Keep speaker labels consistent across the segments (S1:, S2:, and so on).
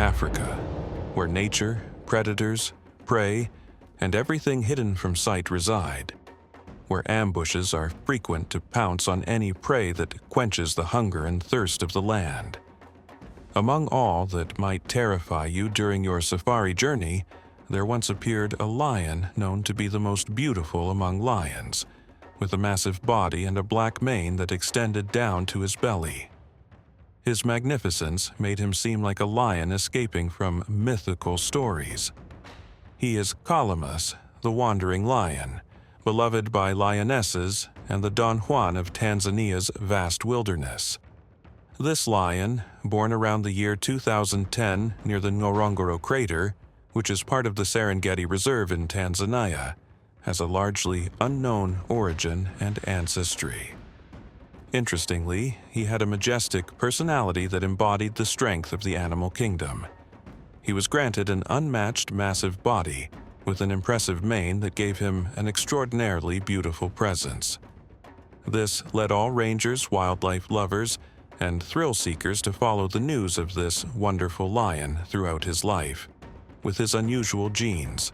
S1: Africa, where nature, predators, prey, and everything hidden from sight reside, where ambushes are frequent to pounce on any prey that quenches the hunger and thirst of the land. Among all that might terrify you during your safari journey, there once appeared a lion known to be the most beautiful among lions, with a massive body and a black mane that extended down to his belly. His magnificence made him seem like a lion escaping from mythical stories. He is Calamus, the wandering lion, beloved by lionesses and the Don Juan of Tanzania's vast wilderness. This lion, born around the year 2010 near the Ngorongoro crater, which is part of the Serengeti Reserve in Tanzania, has a largely unknown origin and ancestry. Interestingly, he had a majestic personality that embodied the strength of the animal kingdom. He was granted an unmatched massive body, with an impressive mane that gave him an extraordinarily beautiful presence. This led all rangers, wildlife lovers, and thrill seekers to follow the news of this wonderful lion throughout his life, with his unusual genes,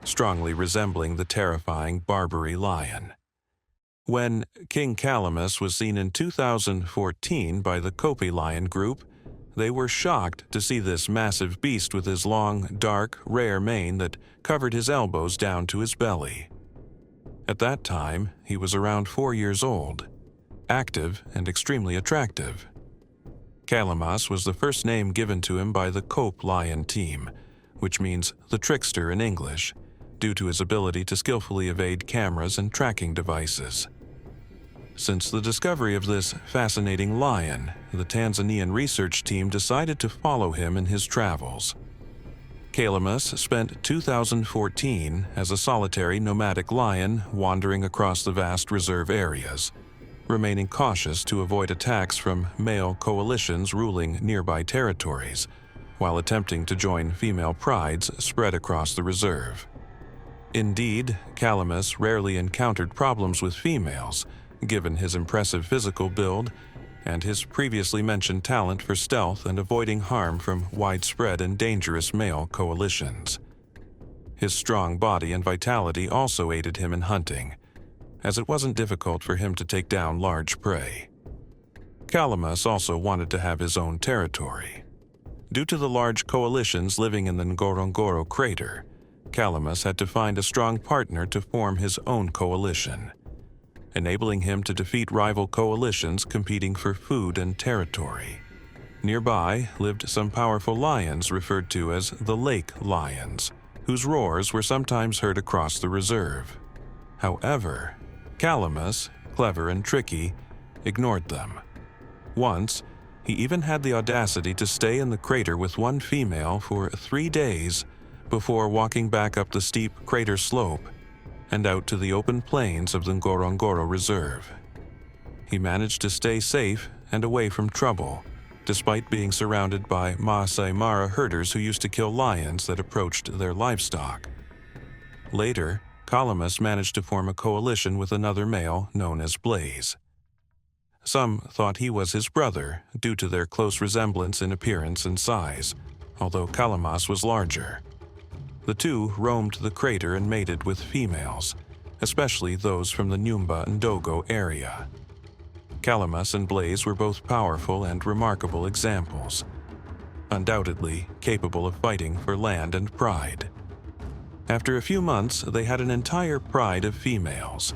S1: strongly resembling the terrifying Barbary lion. When King Calamus was seen in 2014 by the Kopi lion group, they were shocked to see this massive beast with his long, dark, rare mane that covered his elbows down to his belly. At that time, he was around 4 years old, active and extremely attractive. Kalamas was the first name given to him by the Kopi lion team, which means the trickster in English, due to his ability to skillfully evade cameras and tracking devices. Since the discovery of this fascinating lion, the Tanzanian research team decided to follow him in his travels. Calamus spent 2014 as a solitary nomadic lion wandering across the vast reserve areas, remaining cautious to avoid attacks from male coalitions ruling nearby territories, while attempting to join female prides spread across the reserve. Indeed, Calamus rarely encountered problems with females, given his impressive physical build and his previously mentioned talent for stealth and avoiding harm from widespread and dangerous male coalitions. His strong body and vitality also aided him in hunting, as it wasn't difficult for him to take down large prey. Calamus also wanted to have his own territory. Due to the large coalitions living in the Ngorongoro crater, Calamus had to find a strong partner to form his own coalition, enabling him to defeat rival coalitions competing for food and territory. Nearby lived some powerful lions referred to as the lake lions, whose roars were sometimes heard across the reserve. However, Calamus, clever and tricky, ignored them. Once, he even had the audacity to stay in the crater with one female for 3 days before walking back up the steep crater slope and out to the open plains of the Ngorongoro Reserve. He managed to stay safe and away from trouble, despite being surrounded by Maasai Mara herders who used to kill lions that approached their livestock. Later, Calamus managed to form a coalition with another male known as Blaze. Some thought he was his brother due to their close resemblance in appearance and size, although Calamus was larger. The two roamed the crater and mated with females, especially those from the Nyumba and Dogo area. Calamus and Blaze were both powerful and remarkable examples, undoubtedly capable of fighting for land and pride. After a few months, they had an entire pride of females,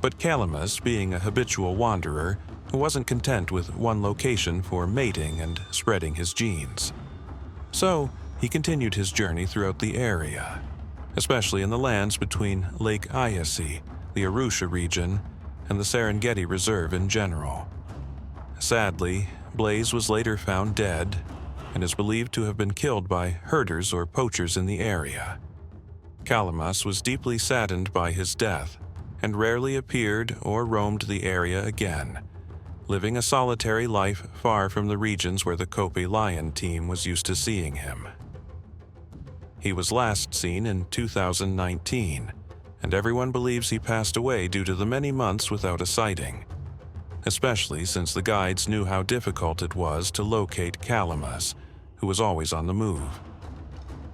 S1: but Calamus, being a habitual wanderer, wasn't content with one location for mating and spreading his genes. So, he continued his journey throughout the area, especially in the lands between Lake Eyasi, the Arusha region, and the Serengeti Reserve in general. Sadly, Blaze was later found dead and is believed to have been killed by herders or poachers in the area. Calamus was deeply saddened by his death and rarely appeared or roamed the area again, living a solitary life far from the regions where the Kopi lion team was used to seeing him. He was last seen in 2019, and everyone believes he passed away due to the many months without a sighting, especially since the guides knew how difficult it was to locate Calamus, who was always on the move.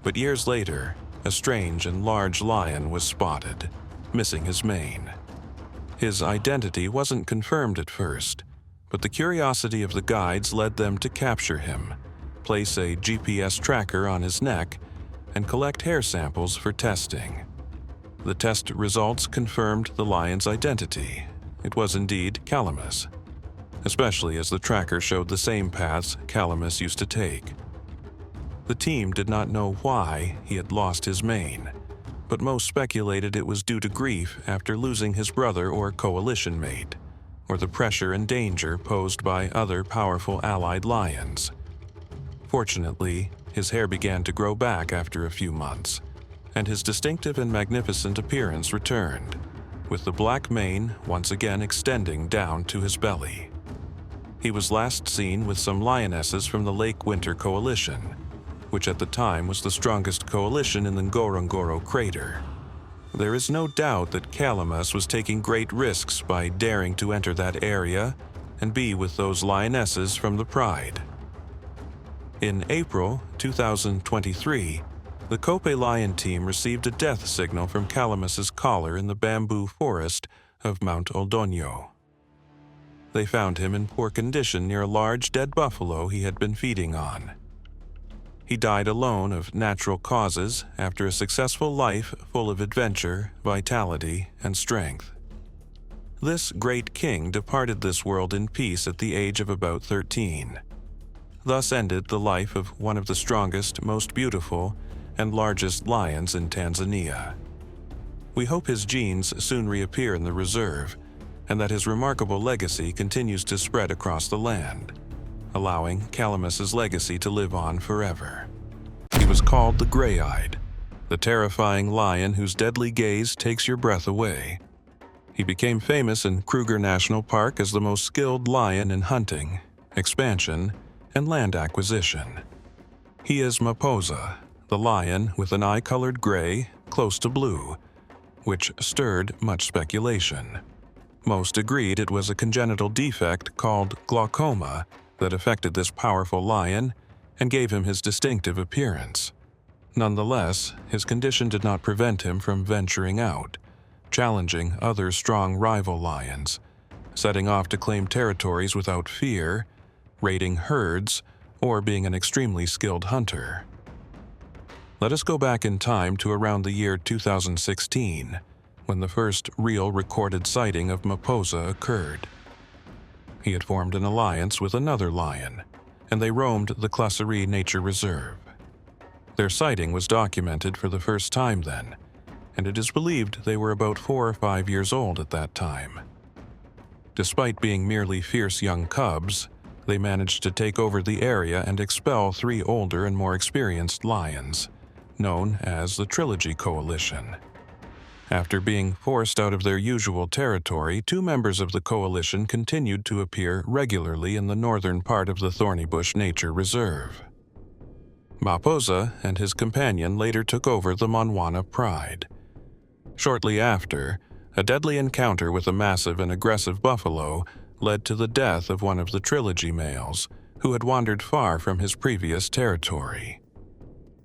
S1: But years later, a strange and large lion was spotted, missing his mane. His identity wasn't confirmed at first, but the curiosity of the guides led them to capture him, place a GPS tracker on his neck, and collect hair samples for testing. The test results confirmed the lion's identity. It was indeed Calamus, especially as the tracker showed the same paths Calamus used to take. The team did not know why he had lost his mane, but most speculated it was due to grief after losing his brother or coalition mate, or the pressure and danger posed by other powerful allied lions. Fortunately, his hair began to grow back after a few months, and his distinctive and magnificent appearance returned, with the black mane once again extending down to his belly. He was last seen with some lionesses from the Lake Winter Coalition, which at the time was the strongest coalition in the Ngorongoro crater. There is no doubt that Calamus was taking great risks by daring to enter that area and be with those lionesses from the Pride. In April 2023, the Kope lion team received a death signal from Calamus's collar in the bamboo forest of Mount Oldonyo. They found him in poor condition near a large dead buffalo he had been feeding on. He died alone of natural causes after a successful life full of adventure, vitality, and strength. This great king departed this world in peace at the age of about 13. Thus ended the life of one of the strongest, most beautiful, and largest lions in Tanzania. We hope his genes soon reappear in the reserve, and that his remarkable legacy continues to spread across the land, allowing Calamus's legacy to live on forever. He was called the Gray-Eyed, the terrifying lion whose deadly gaze takes your breath away. He became famous in Kruger National Park as the most skilled lion in hunting, expansion, and land acquisition. He is Maposa, the lion with an eye-colored gray close to blue, which stirred much speculation. Most agreed it was a congenital defect called glaucoma that affected this powerful lion and gave him his distinctive appearance. Nonetheless, his condition did not prevent him from venturing out, challenging other strong rival lions, setting off to claim territories without fear, raiding herds, or being an extremely skilled hunter. Let us go back in time to around the year 2016, when the first real recorded sighting of Maposa occurred. He had formed an alliance with another lion, and they roamed the Classerie Nature Reserve. Their sighting was documented for the first time then, and it is believed they were about 4 or 5 years old at that time. Despite being merely fierce young cubs, they managed to take over the area and expel 3 older and more experienced lions, known as the Trilogy Coalition. After being forced out of their usual territory, 2 members of the coalition continued to appear regularly in the northern part of the Thornybush Nature Reserve. Maposa and his companion later took over the Manwana Pride. Shortly after, a deadly encounter with a massive and aggressive buffalo led to the death of one of the Trilogy males, who had wandered far from his previous territory.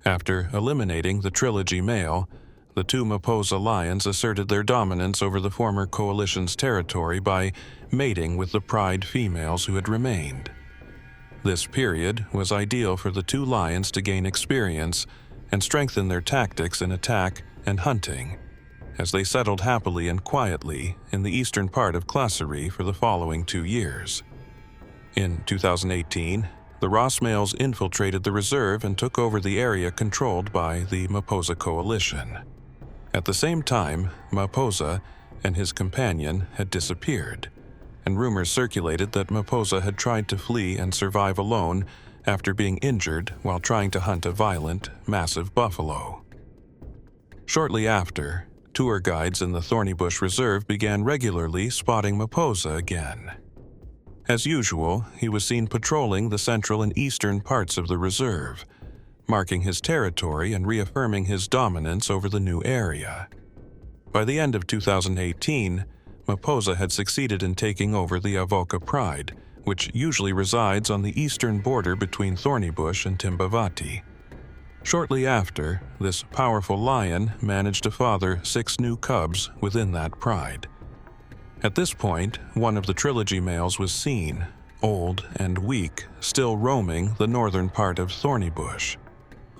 S1: After eliminating the Trilogy male, the 2 Maposa lions asserted their dominance over the former coalition's territory by mating with the Pride females who had remained. This period was ideal for the 2 lions to gain experience and strengthen their tactics in attack and hunting, as they settled happily and quietly in the eastern part of Classerie for the following 2 years. In 2018, the Ross males infiltrated the reserve and took over the area controlled by the Maposa Coalition. At the same time, Maposa and his companion had disappeared, and rumors circulated that Maposa had tried to flee and survive alone after being injured while trying to hunt a violent, massive buffalo. Shortly after, tour guides in the Thornybush Reserve began regularly spotting Maposa again. As usual, he was seen patrolling the central and eastern parts of the reserve, marking his territory and reaffirming his dominance over the new area. By the end of 2018, Maposa had succeeded in taking over the Avoca Pride, which usually resides on the eastern border between Thornybush and Timbavati. Shortly after, this powerful lion managed to father 6 new cubs within that pride. At this point, one of the trilogy males was seen, old and weak, still roaming the northern part of Thornybush.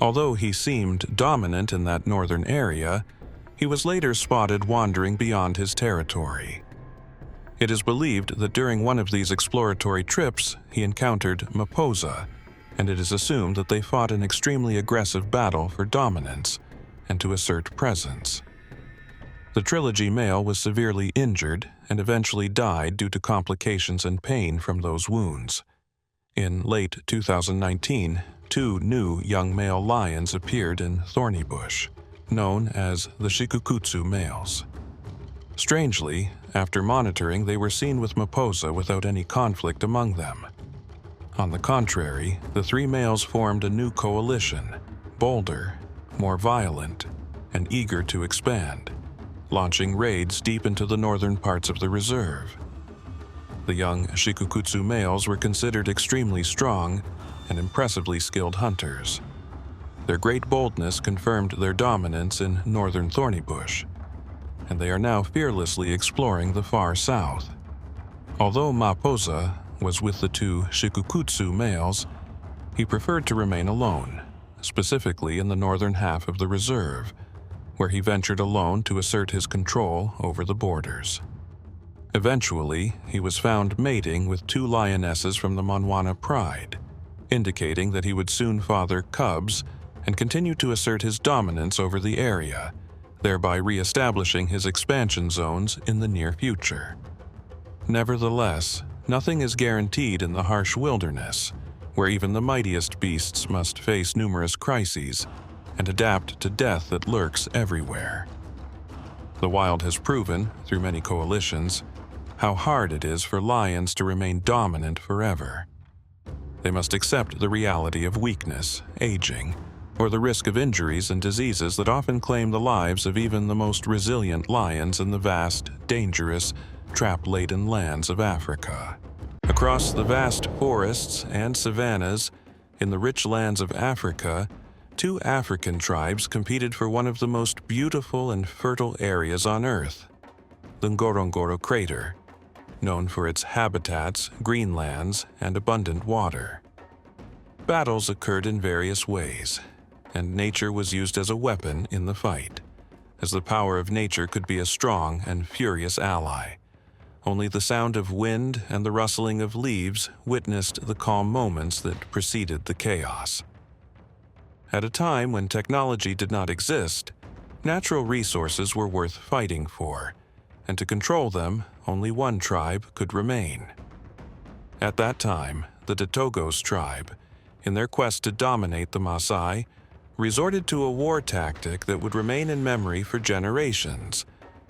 S1: Although he seemed dominant in that northern area, he was later spotted wandering beyond his territory. It is believed that during one of these exploratory trips, he encountered Maposa, and it is assumed that they fought an extremely aggressive battle for dominance and to assert presence. The trilogy male was severely injured and eventually died due to complications and pain from those wounds. In late 2019, 2 new young male lions appeared in Thornybush, known as the Shikukutsu males. Strangely, after monitoring, they were seen with Maposa without any conflict among them. On the contrary, the 3 males formed a new coalition, bolder, more violent, and eager to expand, launching raids deep into the northern parts of the reserve. The young Shikukutsu males were considered extremely strong and impressively skilled hunters. Their great boldness confirmed their dominance in northern Thornybush, and they are now fearlessly exploring the far south. Although Maposa was with the 2 Shikukutsu males, he preferred to remain alone, specifically in the northern half of the reserve, where he ventured alone to assert his control over the borders. Eventually, he was found mating with 2 lionesses from the Monwana pride, indicating that he would soon father cubs and continue to assert his dominance over the area, thereby re-establishing his expansion zones in the near future. Nevertheless, nothing is guaranteed in the harsh wilderness, where even the mightiest beasts must face numerous crises and adapt to death that lurks everywhere. The wild has proven, through many coalitions, how hard it is for lions to remain dominant forever. They must accept the reality of weakness, aging, or the risk of injuries and diseases that often claim the lives of even the most resilient lions in the vast, dangerous, trap-laden lands of Africa. Across the vast forests and savannas in the rich lands of Africa, 2 African tribes competed for one of the most beautiful and fertile areas on Earth, the Ngorongoro crater, known for its habitats, greenlands, and abundant water. Battles occurred in various ways, and nature was used as a weapon in the fight, as the power of nature could be a strong and furious ally. Only the sound of wind and the rustling of leaves witnessed the calm moments that preceded the chaos. At a time when technology did not exist, natural resources were worth fighting for, and to control them, only one tribe could remain. At that time, the Datogos tribe, in their quest to dominate the Maasai, resorted to a war tactic that would remain in memory for generations,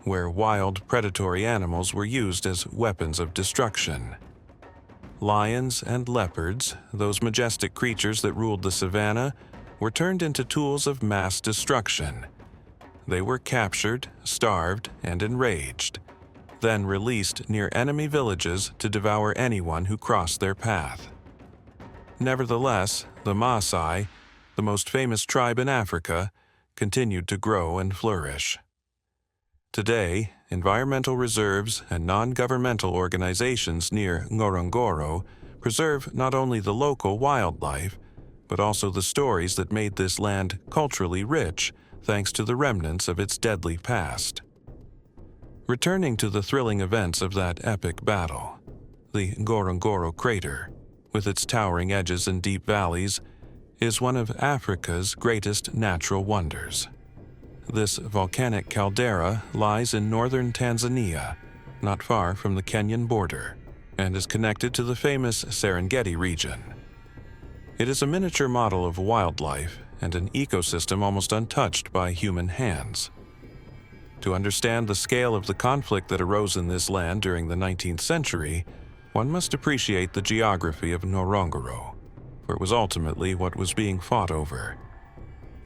S1: where wild predatory animals were used as weapons of destruction. Lions and leopards, those majestic creatures that ruled the savanna, were turned into tools of mass destruction. They were captured, starved, and enraged, then released near enemy villages to devour anyone who crossed their path. Nevertheless, the Maasai, the most famous tribe in Africa, continued to grow and flourish. Today, environmental reserves and non-governmental organizations near Ngorongoro preserve not only the local wildlife, but also the stories that made this land culturally rich thanks to the remnants of its deadly past. Returning to the thrilling events of that epic battle, the Ngorongoro crater, with its towering edges and deep valleys, is one of Africa's greatest natural wonders. This volcanic caldera lies in northern Tanzania, not far from the Kenyan border, and is connected to the famous Serengeti region. It is a miniature model of wildlife and an ecosystem almost untouched by human hands. To understand the scale of the conflict that arose in this land during the 19th century, one must appreciate the geography of Ngorongoro, for it was ultimately what was being fought over.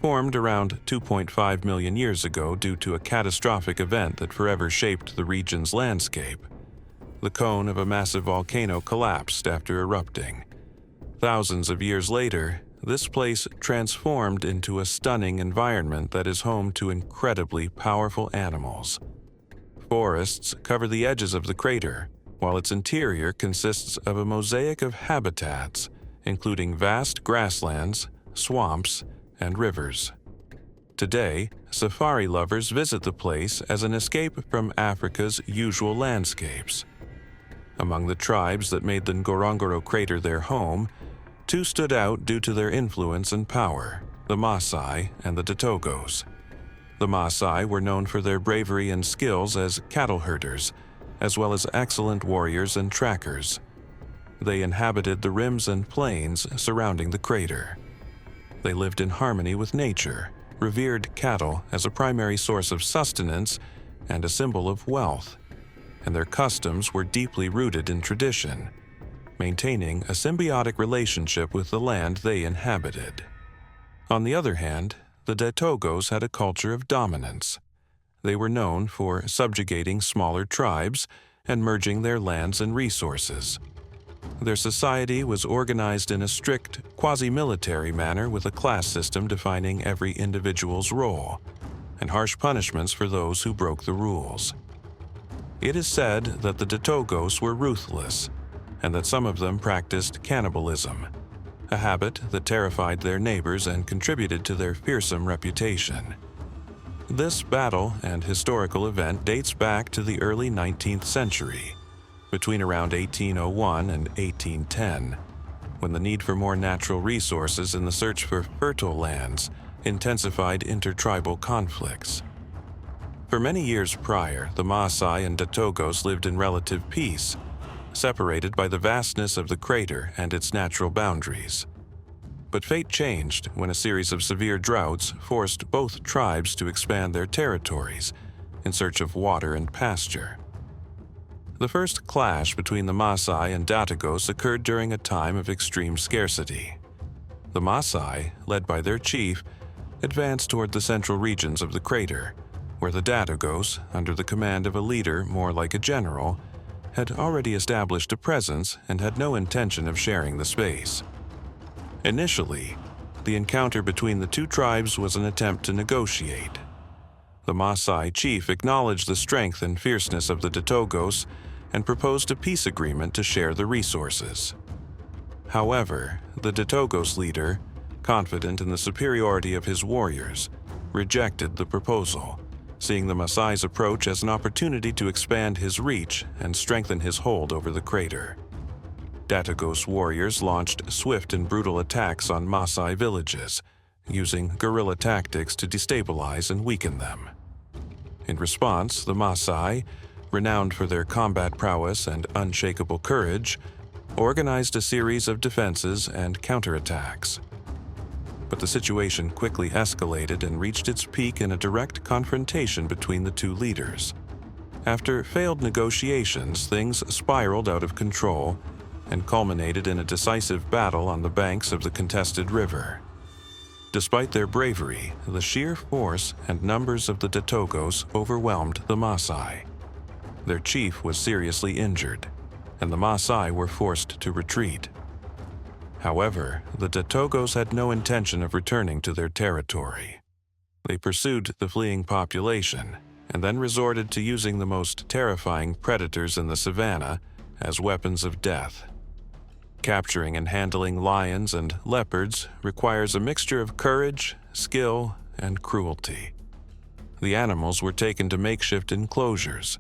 S1: Formed around 2.5 million years ago due to a catastrophic event that forever shaped the region's landscape, the cone of a massive volcano collapsed after erupting. Thousands of years later, this place transformed into a stunning environment that is home to incredibly powerful animals. Forests cover the edges of the crater, while its interior consists of a mosaic of habitats, including vast grasslands, swamps, and rivers. Today, safari lovers visit the place as an escape from Africa's usual landscapes. Among the tribes that made the Ngorongoro crater their home, two stood out due to their influence and power: the Maasai and the Datogos. The Maasai were known for their bravery and skills as cattle herders, as well as excellent warriors and trackers. They inhabited the rims and plains surrounding the crater. They lived in harmony with nature, revered cattle as a primary source of sustenance and a symbol of wealth, and their customs were deeply rooted in tradition, maintaining a symbiotic relationship with the land they inhabited. On the other hand, the Datogos had a culture of dominance. They were known for subjugating smaller tribes and merging their lands and resources. Their society was organized in a strict, quasi-military manner with a class system defining every individual's role, and harsh punishments for those who broke the rules. It is said that the Datogos were ruthless, and that some of them practiced cannibalism, a habit that terrified their neighbors and contributed to their fearsome reputation. This battle and historical event dates back to the early 19th century, between around 1801 and 1810, when the need for more natural resources in the search for fertile lands intensified intertribal conflicts. For many years prior, the Maasai and Datogos lived in relative peace, separated by the vastness of the crater and its natural boundaries. But fate changed when a series of severe droughts forced both tribes to expand their territories in search of water and pasture. The first clash between the Maasai and Datogos occurred during a time of extreme scarcity. The Maasai, led by their chief, advanced toward the central regions of the crater, where the Datogos, under the command of a leader more like a general, had already established a presence and had no intention of sharing the space. Initially, the encounter between the two tribes was an attempt to negotiate. The Maasai chief acknowledged the strength and fierceness of the Datogos and proposed a peace agreement to share the resources. However, the Datogos leader, confident in the superiority of his warriors, rejected the proposal, seeing the Maasai's approach as an opportunity to expand his reach and strengthen his hold over the crater. Datogos warriors launched swift and brutal attacks on Maasai villages, using guerrilla tactics to destabilize and weaken them. In response, the Maasai, renowned for their combat prowess and unshakable courage, organized a series of defenses and counterattacks. But the situation quickly escalated and reached its peak in a direct confrontation between the two leaders. After failed negotiations, things spiraled out of control and culminated in a decisive battle on the banks of the contested river. Despite their bravery, the sheer force and numbers of the Datogos overwhelmed the Maasai. Their chief was seriously injured, and the Maasai were forced to retreat. However, the Datogos had no intention of returning to their territory. They pursued the fleeing population and then resorted to using the most terrifying predators in the savanna as weapons of death. Capturing and handling lions and leopards requires a mixture of courage, skill, and cruelty. The animals were taken to makeshift enclosures,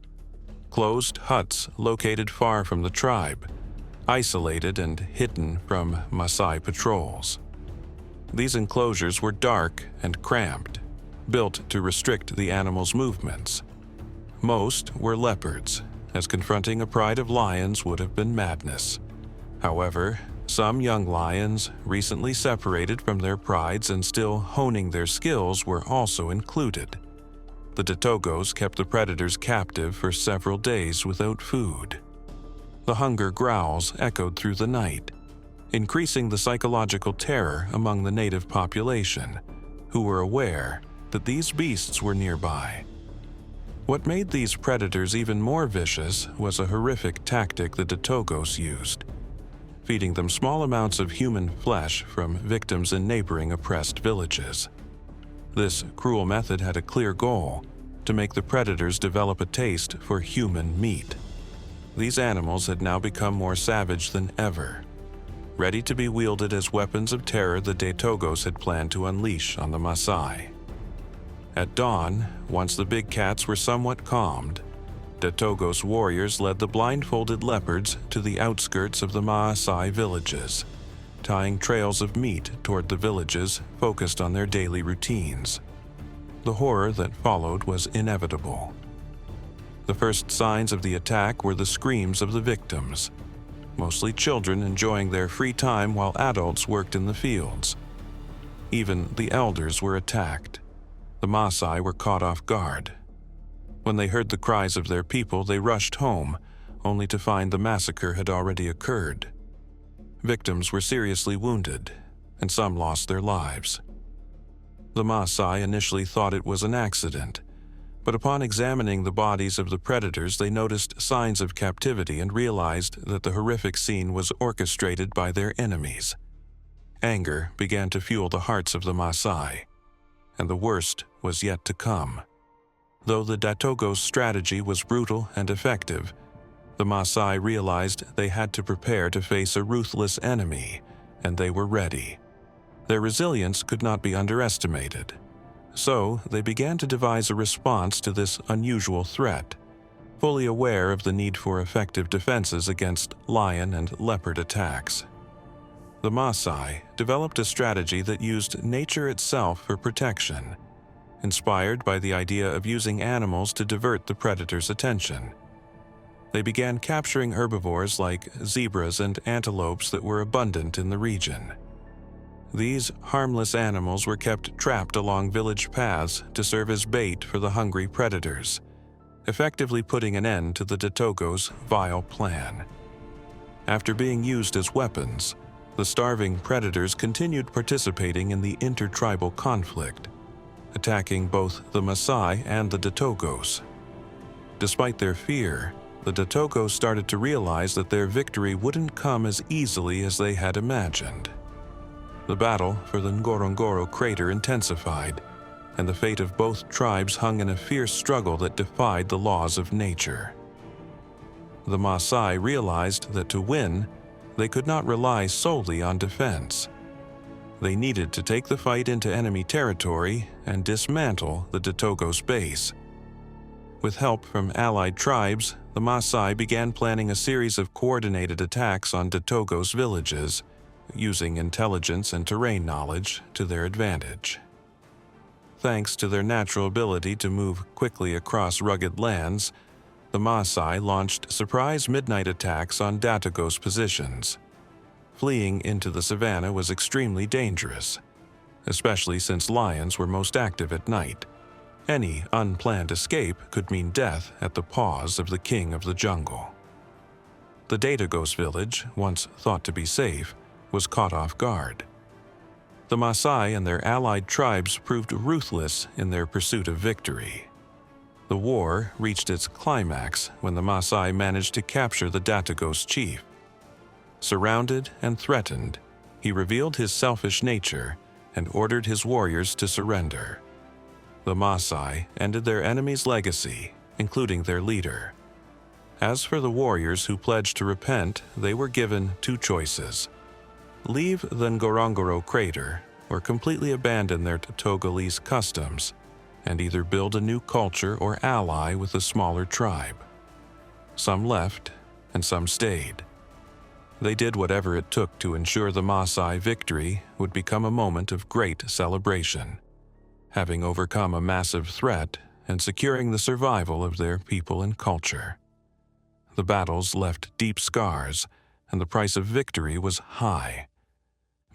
S1: closed huts located far from the tribe, isolated and hidden from Maasai patrols. These enclosures were dark and cramped, built to restrict the animals' movements. Most were leopards, as confronting a pride of lions would have been madness. However, some young lions, recently separated from their prides and still honing their skills, were also included. The Datogos kept the predators captive for several days without food. The hunger growls echoed through the night, increasing the psychological terror among the native population, who were aware that these beasts were nearby. What made these predators even more vicious was a horrific tactic the Datogos used, feeding them small amounts of human flesh from victims in neighboring oppressed villages. This cruel method had a clear goal: to make the predators develop a taste for human meat. These animals had now become more savage than ever, ready to be wielded as weapons of terror the Datogos had planned to unleash on the Maasai. At dawn, once the big cats were somewhat calmed, Datogos warriors led the blindfolded leopards to the outskirts of the Maasai villages, tying trails of meat toward the villages focused on their daily routines. The horror that followed was inevitable. The first signs of the attack were the screams of the victims, mostly children enjoying their free time while adults worked in the fields. Even the elders were attacked. The Maasai were caught off guard. When they heard the cries of their people, they rushed home, only to find the massacre had already occurred. Victims were seriously wounded, and some lost their lives. The Maasai initially thought it was an accident, but upon examining the bodies of the predators, they noticed signs of captivity and realized that the horrific scene was orchestrated by their enemies. Anger began to fuel the hearts of the Maasai, and the worst was yet to come. Though the Datogos' strategy was brutal and effective, the Maasai realized they had to prepare to face a ruthless enemy, and they were ready. Their resilience could not be underestimated, so they began to devise a response to this unusual threat, fully aware of the need for effective defenses against lion and leopard attacks. The Maasai developed a strategy that used nature itself for protection, inspired by the idea of using animals to divert the predator's attention. They began capturing herbivores like zebras and antelopes that were abundant in the region. These harmless animals were kept trapped along village paths to serve as bait for the hungry predators, effectively putting an end to the Datogos' vile plan. After being used as weapons, the starving predators continued participating in the intertribal conflict, attacking both the Maasai and the Datogos. Despite their fear, the Datogos started to realize that their victory wouldn't come as easily as they had imagined. The battle for the Ngorongoro crater intensified, and the fate of both tribes hung in a fierce struggle that defied the laws of nature. The Maasai realized that to win, they could not rely solely on defense. They needed to take the fight into enemy territory and dismantle the Datogos base. With help from allied tribes, the Maasai began planning a series of coordinated attacks on Datogos villages, using intelligence and terrain knowledge to their advantage. Thanks to their natural ability to move quickly across rugged lands, the Maasai launched surprise midnight attacks on Datogos positions. Fleeing into the savannah was extremely dangerous, especially since lions were most active at night. Any unplanned escape could mean death at the paws of the king of the jungle. The Datogos village, once thought to be safe, was caught off guard. The Maasai and their allied tribes proved ruthless in their pursuit of victory. The war reached its climax when the Maasai managed to capture the Datogos chief. Surrounded and threatened, he revealed his selfish nature and ordered his warriors to surrender. The Maasai ended their enemy's legacy, including their leader. As for the warriors who pledged to repent, they were given two choices: leave the Ngorongoro crater or completely abandon their Togolese customs and either build a new culture or ally with a smaller tribe. Some left and some stayed. They did whatever it took to ensure the Maasai victory would become a moment of great celebration, having overcome a massive threat and securing the survival of their people and culture. The battles left deep scars, and the price of victory was high.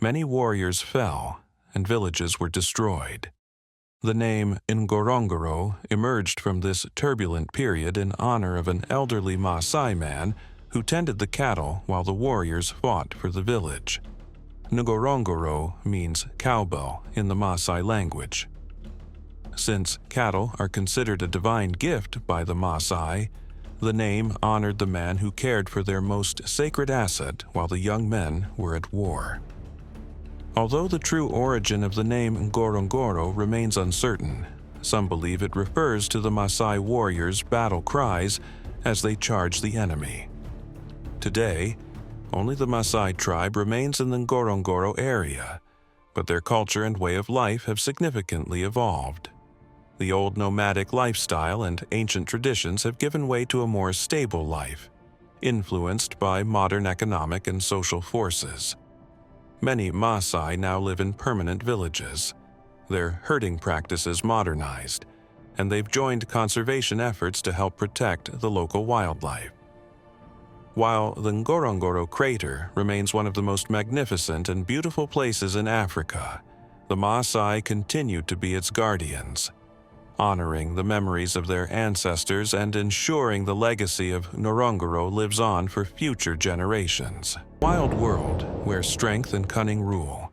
S1: Many warriors fell, and villages were destroyed. The name Ngorongoro emerged from this turbulent period in honor of an elderly Maasai man who tended the cattle while the warriors fought for the village. Ngorongoro means cowbell in the Maasai language. Since cattle are considered a divine gift by the Maasai, the name honored the man who cared for their most sacred asset while the young men were at war. Although the true origin of the name Ngorongoro remains uncertain, some believe it refers to the Maasai warriors' battle cries as they charge the enemy. Today, only the Maasai tribe remains in the Ngorongoro area, but their culture and way of life have significantly evolved. The old nomadic lifestyle and ancient traditions have given way to a more stable life, influenced by modern economic and social forces. Many Maasai now live in permanent villages, their herding practices modernized, and they've joined conservation efforts to help protect the local wildlife. While the Ngorongoro crater remains one of the most magnificent and beautiful places in Africa, the Maasai continue to be its guardians, honoring the memories of their ancestors and ensuring the legacy of Ngorongoro lives on for future generations. Wild world where strength and cunning rule,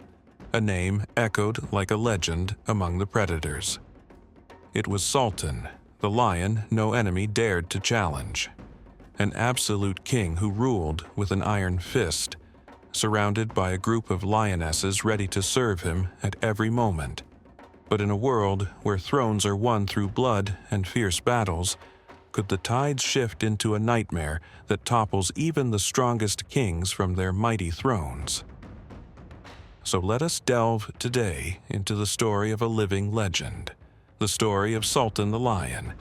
S1: a name echoed like a legend among the predators. It was Sultan, the lion no enemy dared to challenge, an absolute king who ruled with an iron fist, surrounded by a group of lionesses ready to serve him at every moment. But in a world where thrones are won through blood and fierce battles, could the tides shift into a nightmare that topples even the strongest kings from their mighty thrones? So let us delve today into the story of a living legend, the story of Sultan the Lion,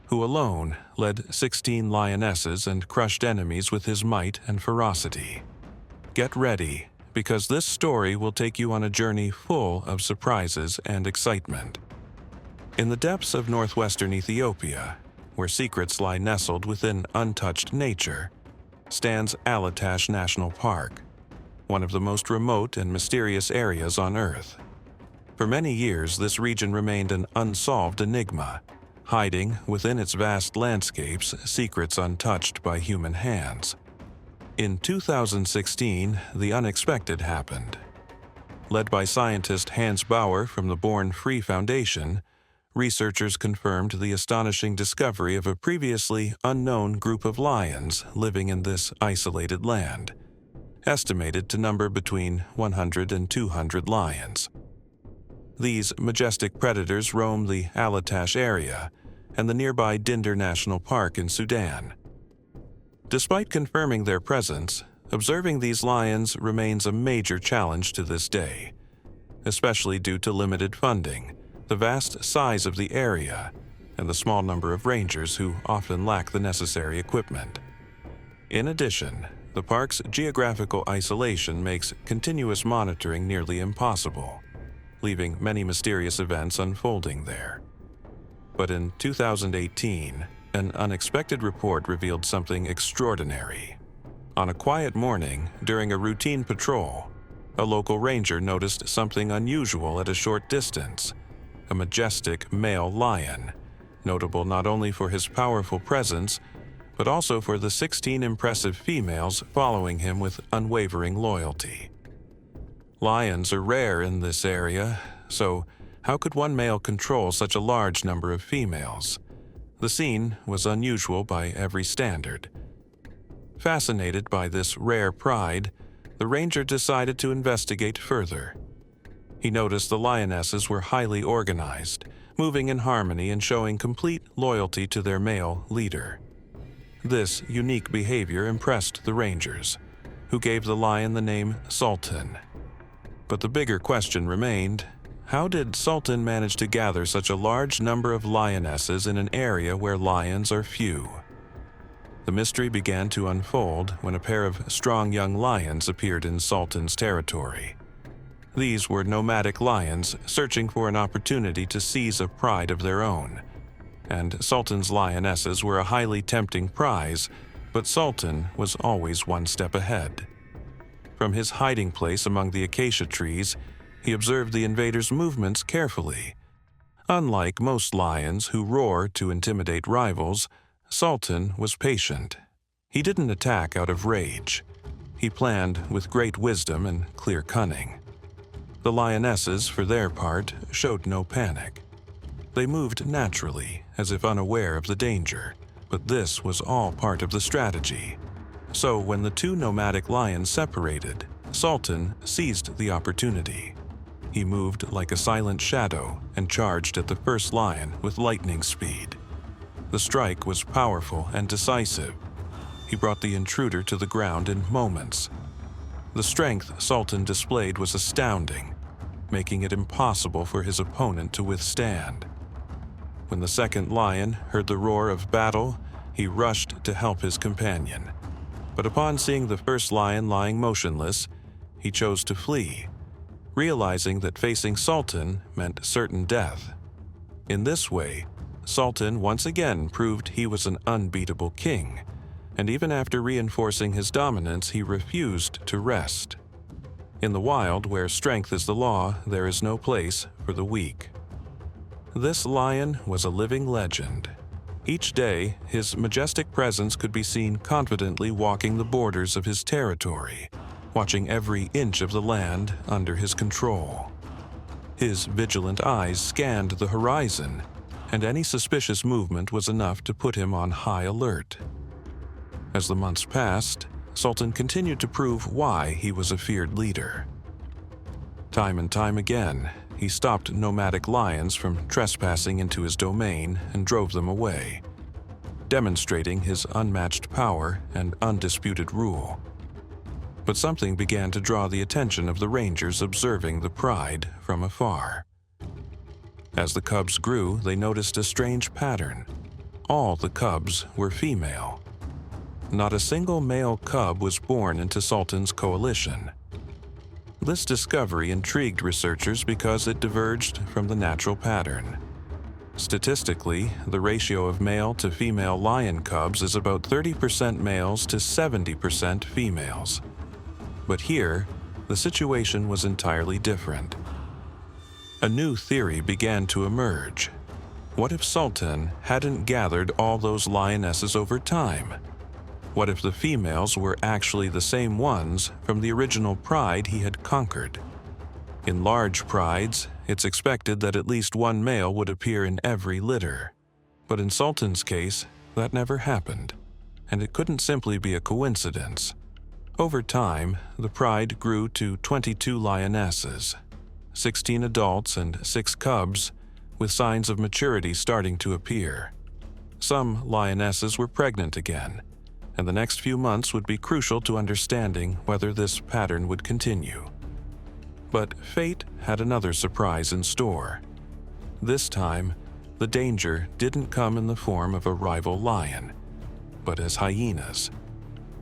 S1: who alone led 16 lionesses and crushed enemies with his might and ferocity. Get ready, because this story will take you on a journey full of surprises and excitement. In the depths of northwestern Ethiopia, where secrets lie nestled within untouched nature, stands Alatash National Park, one of the most remote and mysterious areas on Earth. For many years, this region remained an unsolved enigma, hiding within its vast landscapes secrets untouched by human hands. In 2016, the unexpected happened. Led by scientist Hans Bauer from the Born Free Foundation, researchers confirmed the astonishing discovery of a previously unknown group of lions living in this isolated land, estimated to number between 100 and 200 lions. These majestic predators roam the Alatash area and the nearby Dinder National Park in Sudan. Despite confirming their presence, observing these lions remains a major challenge to this day, especially due to limited funding, the vast size of the area, and the small number of rangers who often lack the necessary equipment. In addition, the park's geographical isolation makes continuous monitoring nearly impossible, leaving many mysterious events unfolding there. But in 2018, an unexpected report revealed something extraordinary. On a quiet morning, during a routine patrol, a local ranger noticed something unusual at a short distance: a majestic male lion, notable not only for his powerful presence, but also for the 16 impressive females following him with unwavering loyalty. Lions are rare in this area, so how could one male control such a large number of females? The scene was unusual by every standard. Fascinated by this rare pride, the ranger decided to investigate further. He noticed the lionesses were highly organized, moving in harmony and showing complete loyalty to their male leader. This unique behavior impressed the rangers, who gave the lion the name Sultan. But the bigger question remained: how did Sultan manage to gather such a large number of lionesses in an area where lions are few? The mystery began to unfold when a pair of strong young lions appeared in Sultan's territory. These were nomadic lions searching for an opportunity to seize a pride of their own, and Sultan's lionesses were a highly tempting prize, but Sultan was always one step ahead. From his hiding place among the acacia trees, he observed the invaders' movements carefully. Unlike most lions who roar to intimidate rivals, Sultan was patient. He didn't attack out of rage. He planned with great wisdom and clear cunning. The lionesses, for their part, showed no panic. They moved naturally, as if unaware of the danger, but this was all part of the strategy. So when the two nomadic lions separated, Sultan seized the opportunity. He moved like a silent shadow and charged at the first lion with lightning speed. The strike was powerful and decisive. He brought the intruder to the ground in moments. The strength Sultan displayed was astounding, making it impossible for his opponent to withstand. When the second lion heard the roar of battle, he rushed to help his companion. But upon seeing the first lion lying motionless, he chose to flee, realizing that facing Sultan meant certain death. In this way, Sultan once again proved he was an unbeatable king, and even after reinforcing his dominance, he refused to rest. In the wild, where strength is the law, there is no place for the weak. This lion was a living legend. Each day, his majestic presence could be seen confidently walking the borders of his territory, watching every inch of the land under his control. His vigilant eyes scanned the horizon, and any suspicious movement was enough to put him on high alert. As the months passed, Sultan continued to prove why he was a feared leader. Time and time again, he stopped nomadic lions from trespassing into his domain and drove them away, demonstrating his unmatched power and undisputed rule. But something began to draw the attention of the rangers observing the pride from afar. As the cubs grew, they noticed a strange pattern. All the cubs were female. Not a single male cub was born into Sultan's coalition. This discovery intrigued researchers because it diverged from the natural pattern. Statistically, the ratio of male to female lion cubs is about 30% males to 70% females. But here, the situation was entirely different. A new theory began to emerge. What if Sultan hadn't gathered all those lionesses over time? What if the females were actually the same ones from the original pride he had conquered? In large prides, it's expected that at least one male would appear in every litter. But in Sultan's case, that never happened, and it couldn't simply be a coincidence. Over time, the pride grew to 22 lionesses, 16 adults and 6 cubs, with signs of maturity starting to appear. Some lionesses were pregnant again, and the next few months would be crucial to understanding whether this pattern would continue. But fate had another surprise in store. This time, the danger didn't come in the form of a rival lion, but as hyenas.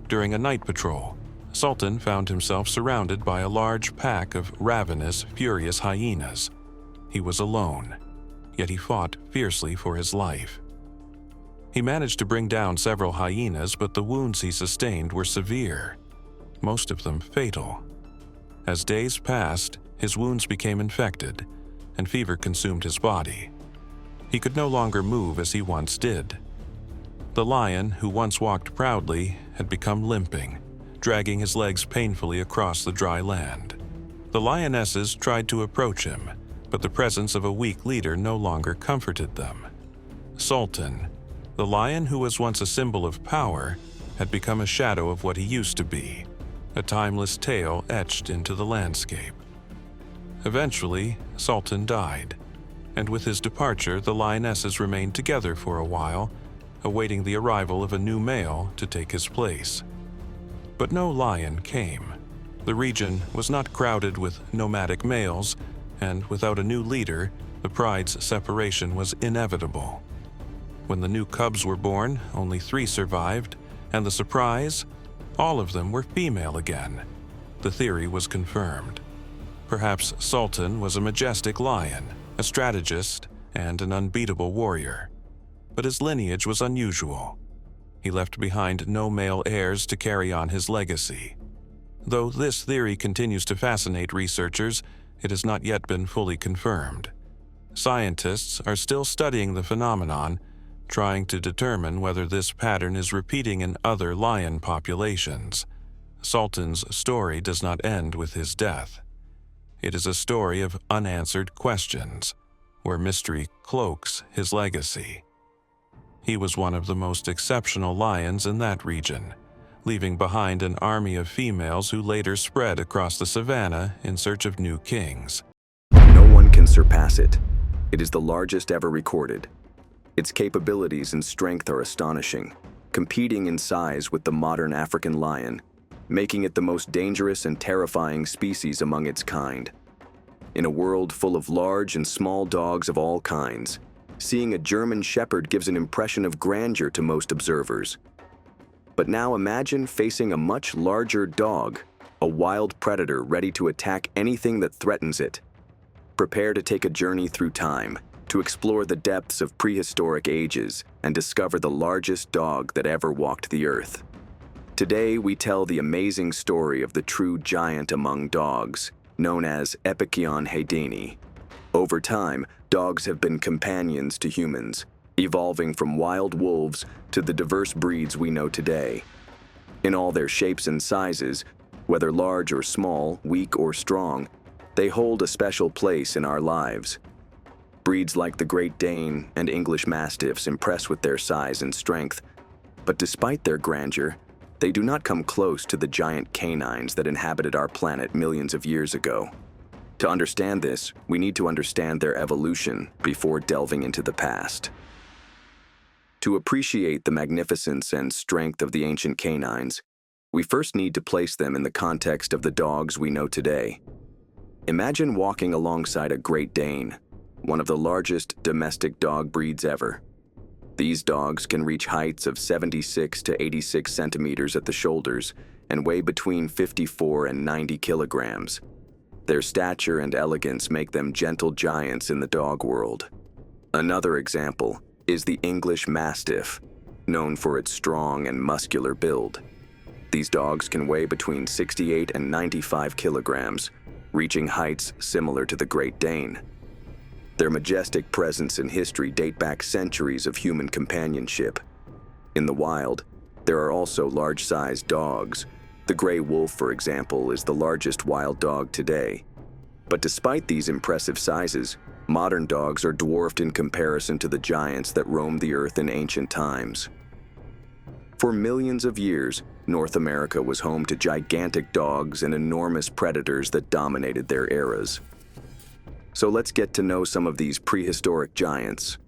S1: During a night patrol, Sultan found himself surrounded by a large pack of ravenous, furious hyenas. He was alone, yet he fought fiercely for his life. He managed to bring down several hyenas, but the wounds he sustained were severe, most of them fatal. As days passed, his wounds became infected, and fever consumed his body. He could no longer move as he once did. The lion, who once walked proudly, had become limping, dragging his legs painfully across the dry land. The lionesses tried to approach him, but the presence of a weak leader no longer comforted them. Sultan, the lion who was once a symbol of power, had become a shadow of what he used to be, a timeless tale etched into the landscape. Eventually, Sultan died, and with his departure, the lionesses remained together for a while, awaiting the arrival of a new male to take his place. But no lion came. The region was not crowded with nomadic males, and without a new leader, the pride's separation was inevitable. When the new cubs were born, only 3 survived, and the surprise? All of them were female again. The theory was confirmed. Perhaps Sultan was a majestic lion, a strategist, and an unbeatable warrior. But his lineage was unusual. He left behind no male heirs to carry on his legacy. Though this theory continues to fascinate researchers, it has not yet been fully confirmed. Scientists are still studying the phenomenon, trying to determine whether this pattern is repeating in other lion populations. Sultan's story does not end with his death. It is a story of unanswered questions. where mystery cloaks his legacy. He was one of the most exceptional lions in that region, leaving behind an army of females who later spread across the savanna in search of new kings.
S2: No one can surpass it. It is the largest ever recorded. Its capabilities and strength are astonishing, competing in size with the modern African lion, making it the most dangerous and terrifying species among its kind. In a world full of large and small dogs of all kinds, seeing a German Shepherd gives an impression of grandeur to most observers. But now imagine facing a much larger dog, a wild predator ready to attack anything that threatens it. Prepare to take a journey through time, to explore the depths of prehistoric ages and discover the largest dog that ever walked the earth. Today, we tell the amazing story of the true giant among dogs, known as Epicyon haydeni. Over time, dogs have been companions to humans, evolving from wild wolves to the diverse breeds we know today. In all their shapes and sizes, whether large or small, weak or strong, they hold a special place in our lives. Breeds like the Great Dane and English Mastiffs impress with their size and strength, but despite their grandeur, they do not come close to the giant canines that inhabited our planet millions of years ago. To understand this, we need to understand their evolution before delving into the past. To appreciate the magnificence and strength of the ancient canines, we first need to place them in the context of the dogs we know today. Imagine walking alongside a Great Dane, one of the largest domestic dog breeds ever. These dogs can reach heights of 76 to 86 centimeters at the shoulders and weigh between 54 and 90 kilograms. Their stature and elegance make them gentle giants in the dog world. Another example is the English Mastiff, known for its strong and muscular build. These dogs can weigh between 68 and 95 kilograms, reaching heights similar to the Great Dane. Their majestic presence and history date back centuries of human companionship. In the wild, there are also large-sized dogs. The gray wolf, for example, is the largest wild dog today. But despite these impressive sizes, modern dogs are dwarfed in comparison to the giants that roamed the earth in ancient times. For millions of years, North America was home to gigantic dogs and enormous predators that dominated their eras. So let's get to know some of these prehistoric giants.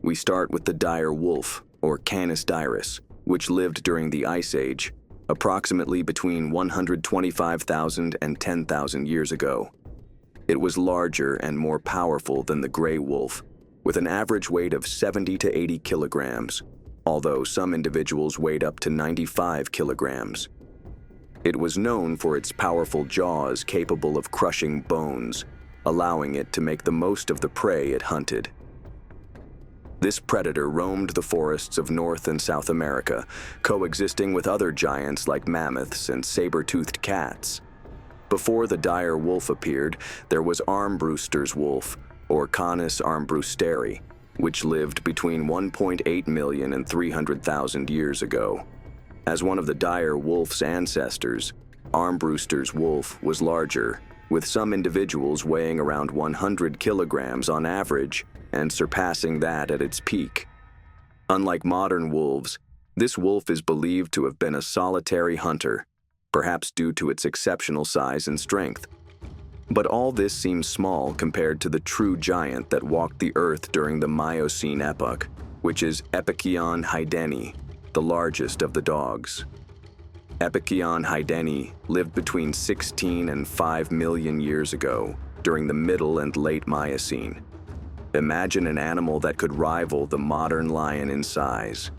S2: We start with the dire wolf, or Canis dirus, which lived during the Ice Age, approximately between 125,000 and 10,000 years ago. It was larger and more powerful than the gray wolf, with an average weight of 70 to 80 kilograms, although some individuals weighed up to 95 kilograms. It was known for its powerful jaws capable of crushing bones, allowing it to make the most of the prey it hunted. This predator roamed the forests of North and South America, coexisting with other giants like mammoths and saber-toothed cats. Before the dire wolf appeared, there was Armbruster's wolf, or Canis armbrusteri, which lived between 1.8 million and 300,000 years ago. As one of the dire wolf's ancestors, Armbruster's wolf was larger, with some individuals weighing around 100 kilograms on average and surpassing that at its peak. Unlike modern wolves, this wolf is believed to have been a solitary hunter, perhaps due to its exceptional size and strength. But all this seems small compared to the true giant that walked the earth during the Miocene epoch, which is Epicyon haydeni, the largest of the dogs. Epicyon haydeni lived between 16 and 5 million years ago, during the Middle and Late Miocene. Imagine an animal that could rival the modern lion in size.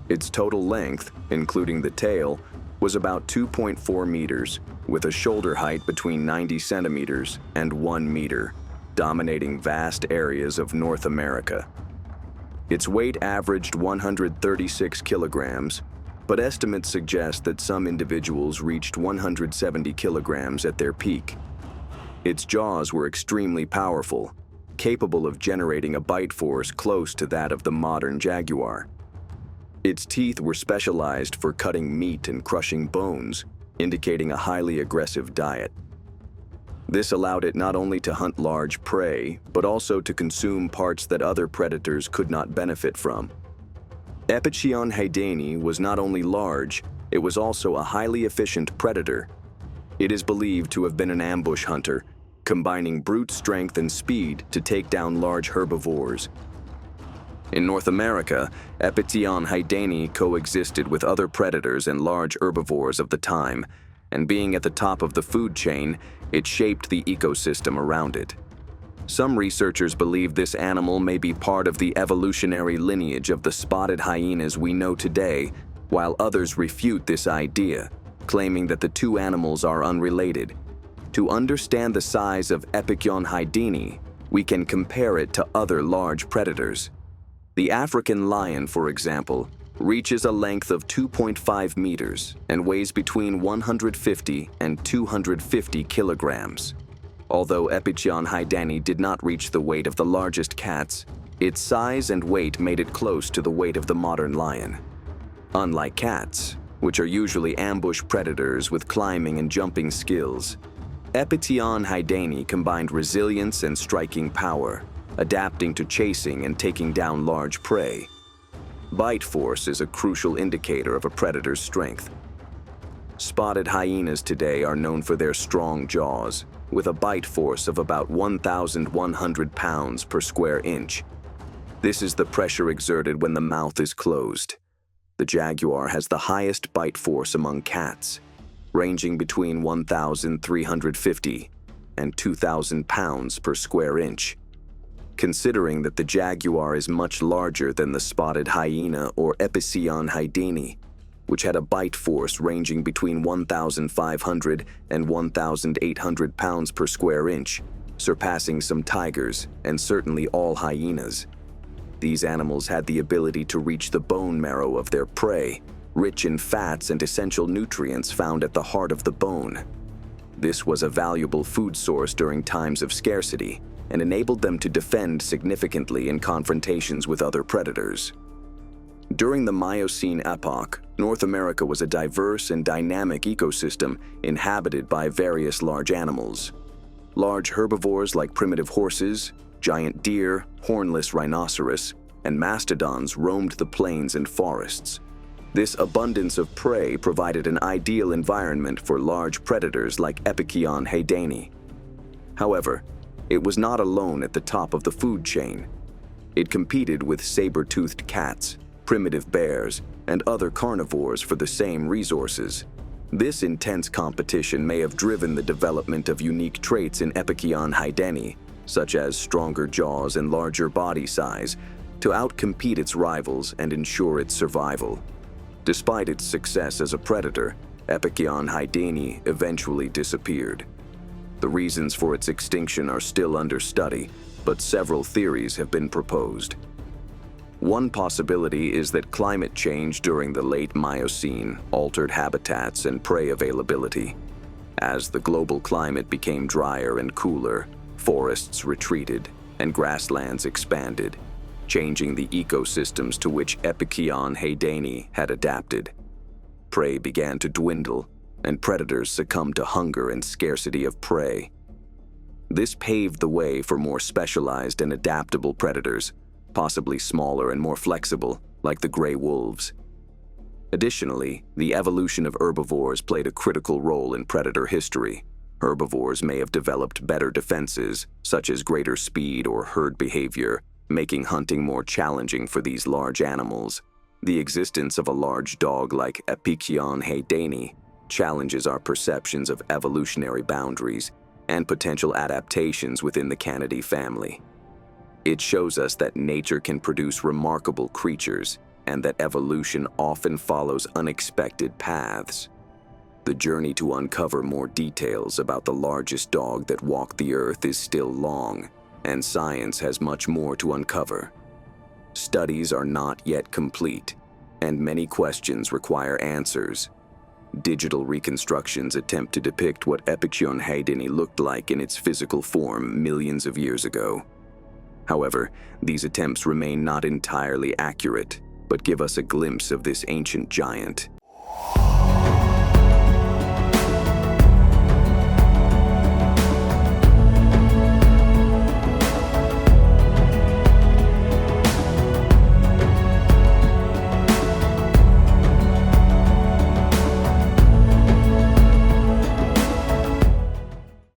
S2: Its total length, including the tail, was about 2.4 meters, with a shoulder height between 90 centimeters and 1 meter, dominating vast areas of North America. Its weight averaged 136 kilograms, but estimates suggest that some individuals reached 170 kilograms at their peak. Its jaws were extremely powerful, capable of generating a bite force close to that of the modern jaguar. Its teeth were specialized for cutting meat and crushing bones, indicating a highly aggressive diet. This allowed it not only to hunt large prey, but also to consume parts that other predators could not benefit from. Epicyon haydeni was not only large, it was also a highly efficient predator. It is believed to have been an ambush hunter, combining brute strength and speed to take down large herbivores. In North America, Epicyon haydeni coexisted with other predators and large herbivores of the time, and being at the top of the food chain, it shaped the ecosystem around it. Some researchers believe this animal may be part of the evolutionary lineage of the spotted hyenas we know today, while others refute this idea, claiming that the two animals are unrelated. To understand the size of Epicyon haydeni, we can compare it to other large predators. The African lion, for example, reaches a length of 2.5 meters and weighs between 150 and 250 kilograms. Although Epicyon haydeni did not reach the weight of the largest cats, its size and weight made it close to the weight of the modern lion. Unlike cats, which are usually ambush predators with climbing and jumping skills, Epicyon haydeni combined resilience and striking power, adapting to chasing and taking down large prey. Bite force is a crucial indicator of a predator's strength. Spotted hyenas today are known for their strong jaws, with a bite force of about 1,100 pounds per square inch. This is the pressure exerted when the mouth is closed. The jaguar has the highest bite force among cats, ranging between 1,350 and 2,000 pounds per square inch. Considering that the jaguar is much larger than the spotted hyena or Epicyon haydeni, which had a bite force ranging between 1,500 and 1,800 pounds per square inch, surpassing some tigers and certainly all hyenas. These animals had the ability to reach the bone marrow of their prey, rich in fats and essential nutrients found at the heart of the bone. This was a valuable food source during times of scarcity and enabled them to defend significantly in confrontations with other predators. During the Miocene epoch, North America was a diverse and dynamic ecosystem inhabited by various large animals. Large herbivores like primitive horses, giant deer, hornless rhinoceros, and mastodons roamed the plains and forests. This abundance of prey provided an ideal environment for large predators like Epicyon haydeni. However, it was not alone at the top of the food chain. It competed with saber-toothed cats, primitive bears, and other carnivores for the same resources. This intense competition may have driven the development of unique traits in Epicyon haydeni, such as stronger jaws and larger body size, to outcompete its rivals and ensure its survival. Despite its success as a predator, Epicyon haydeni eventually disappeared. The reasons for its extinction are still under study, but several theories have been proposed. One possibility is that climate change during the late Miocene altered habitats and prey availability. As the global climate became drier and cooler, forests retreated and grasslands expanded, changing the ecosystems to which Epicyon haydeni had adapted. Prey began to dwindle, and predators succumbed to hunger and scarcity of prey. This paved the way for more specialized and adaptable predators, possibly smaller and more flexible, like the gray wolves. Additionally, the evolution of herbivores played a critical role in predator history. Herbivores may have developed better defenses, such as greater speed or herd behavior, making hunting more challenging for these large animals. The existence of a large dog like Epicyon haydeni challenges our perceptions of evolutionary boundaries and potential adaptations within the canidae family. It shows us that nature can produce remarkable creatures and that evolution often follows unexpected paths. The journey to uncover more details about the largest dog that walked the earth is still long, and science has much more to uncover. Studies are not yet complete, and many questions require answers. Digital reconstructions attempt to depict what Epicyon haydeni looked like in its physical form millions of years ago. However, these attempts remain not entirely accurate, but give us a glimpse of this ancient giant.